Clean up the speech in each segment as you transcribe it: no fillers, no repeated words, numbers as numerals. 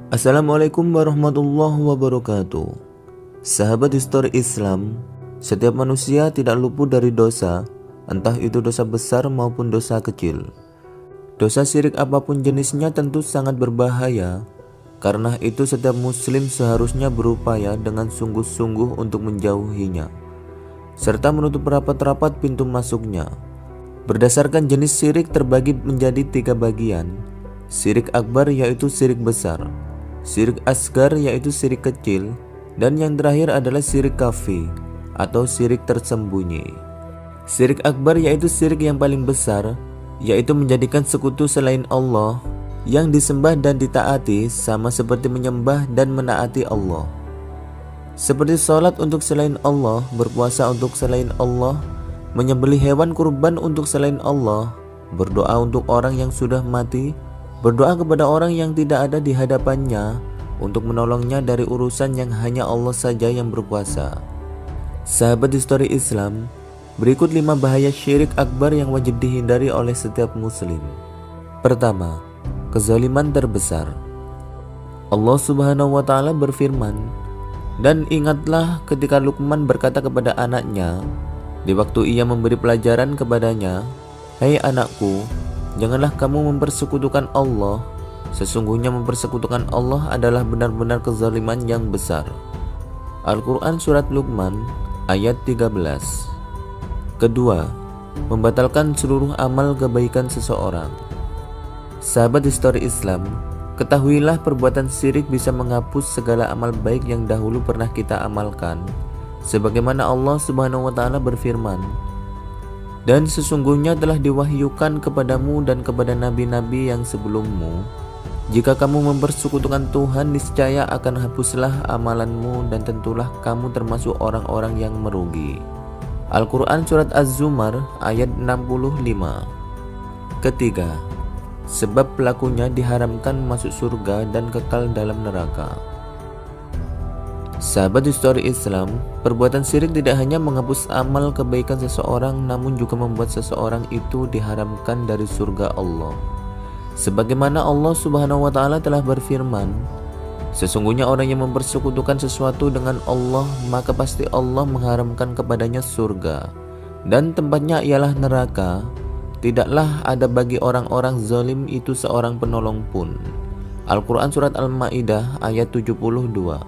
Assalamualaikum warahmatullahi wabarakatuh. Sahabat histori Islam, setiap manusia tidak luput dari dosa, entah itu dosa besar maupun dosa kecil. Dosa syirik apapun jenisnya tentu sangat berbahaya. Karena itu setiap muslim seharusnya berupaya dengan sungguh-sungguh untuk menjauhinya, serta menutup rapat-rapat pintu masuknya. Berdasarkan jenis syirik terbagi menjadi 3 bagian. Syirik akbar yaitu syirik besar, syirik asgar yaitu syirik kecil, dan yang terakhir adalah syirik khafi atau syirik tersembunyi. Syirik akbar yaitu syirik yang paling besar, yaitu menjadikan sekutu selain Allah yang disembah dan ditaati sama seperti menyembah dan menaati Allah. Seperti sholat untuk selain Allah, berpuasa untuk selain Allah, menyembelih hewan kurban untuk selain Allah, berdoa untuk orang yang sudah mati, berdoa kepada orang yang tidak ada di hadapannya untuk menolongnya dari urusan yang hanya Allah saja yang berkuasa. Sahabat histori Islam, berikut 5 bahaya syirik akbar yang wajib dihindari oleh setiap muslim. Pertama, kezaliman terbesar. Allah Subhanahu wa Ta'ala berfirman, "Dan ingatlah ketika Luqman berkata kepada anaknya di waktu ia memberi pelajaran kepadanya, 'Hai anakku, janganlah kamu mempersekutukan Allah. Sesungguhnya mempersekutukan Allah adalah benar-benar kezaliman yang besar.'" Al-Quran Surat Luqman ayat 13. Kedua, membatalkan seluruh amal kebaikan seseorang. Sahabat histori Islam, ketahuilah perbuatan syirik bisa menghapus segala amal baik yang dahulu pernah kita amalkan. Sebagaimana Allah Subhanahu wa Ta'ala berfirman, "Dan sesungguhnya telah diwahyukan kepadamu dan kepada nabi-nabi yang sebelummu, jika kamu mempersekutukan Tuhan, niscaya akan hapuslah amalanmu dan tentulah kamu termasuk orang-orang yang merugi." Al-Quran Surat Az-Zumar ayat 65. Ketiga, sebab pelakunya diharamkan masuk surga dan kekal dalam neraka. Sahabat histori Islam, perbuatan syirik tidak hanya menghapus amal kebaikan seseorang, namun juga membuat seseorang itu diharamkan dari surga Allah. Sebagaimana Allah Subhanahu wa Ta'ala telah berfirman, "Sesungguhnya orang yang mempersekutukan sesuatu dengan Allah, maka pasti Allah mengharamkan kepadanya surga, dan tempatnya ialah neraka. Tidaklah ada bagi orang-orang zalim itu seorang penolong pun." Al-Quran Surat Al-Ma'idah ayat 72.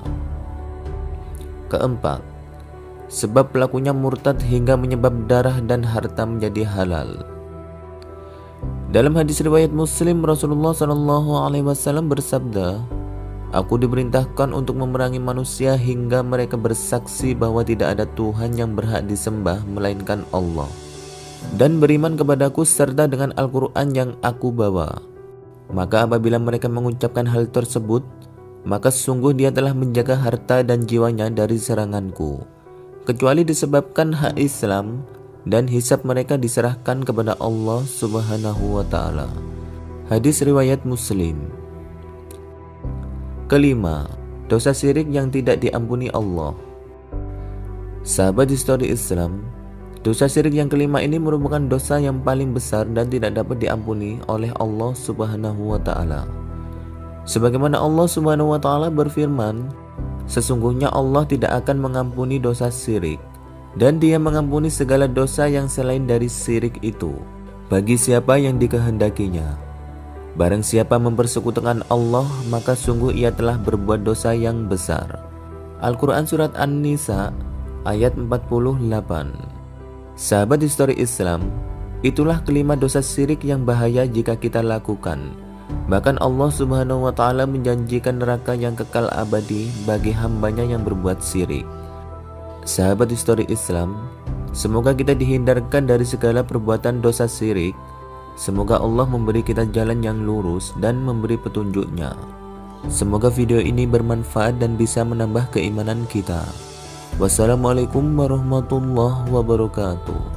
Keempat, sebab pelakunya murtad hingga menyebab darah dan harta menjadi halal. Dalam hadis riwayat Muslim, Rasulullah SAW bersabda, "Aku diperintahkan untuk memerangi manusia hingga mereka bersaksi bahwa tidak ada Tuhan yang berhak disembah melainkan Allah, dan beriman kepadaku serta dengan Al-Quran yang aku bawa. Maka apabila mereka mengucapkan hal tersebut, maka sungguh dia telah menjaga harta dan jiwanya dari seranganku, kecuali disebabkan hak Islam, dan hisab mereka diserahkan kepada Allah Subhanahu wa Ta'ala." Hadis riwayat Muslim. Kelima, dosa syirik yang tidak diampuni Allah. Sahabat histori Islam, dosa syirik yang kelima ini merupakan dosa yang paling besar dan tidak dapat diampuni oleh Allah Subhanahu wa Ta'ala. Sebagaimana Allah Subhanahu wa Ta'ala berfirman, "Sesungguhnya Allah tidak akan mengampuni dosa syirik, dan Dia mengampuni segala dosa yang selain dari syirik itu bagi siapa yang dikehendakinya. Barang siapa mempersekutukan Allah, maka sungguh ia telah berbuat dosa yang besar." Al-Quran Surat An-Nisa ayat 48. Sahabat histori Islam, itulah kelima dosa syirik yang bahaya jika kita lakukan. Bahkan Allah Subhanahu wa Ta'ala menjanjikan neraka yang kekal abadi bagi hambanya yang berbuat syirik. Sahabat histori Islam, semoga kita dihindarkan dari segala perbuatan dosa syirik. Semoga Allah memberi kita jalan yang lurus dan memberi petunjuknya. Semoga video ini bermanfaat dan bisa menambah keimanan kita. Wassalamualaikum warahmatullahi wabarakatuh.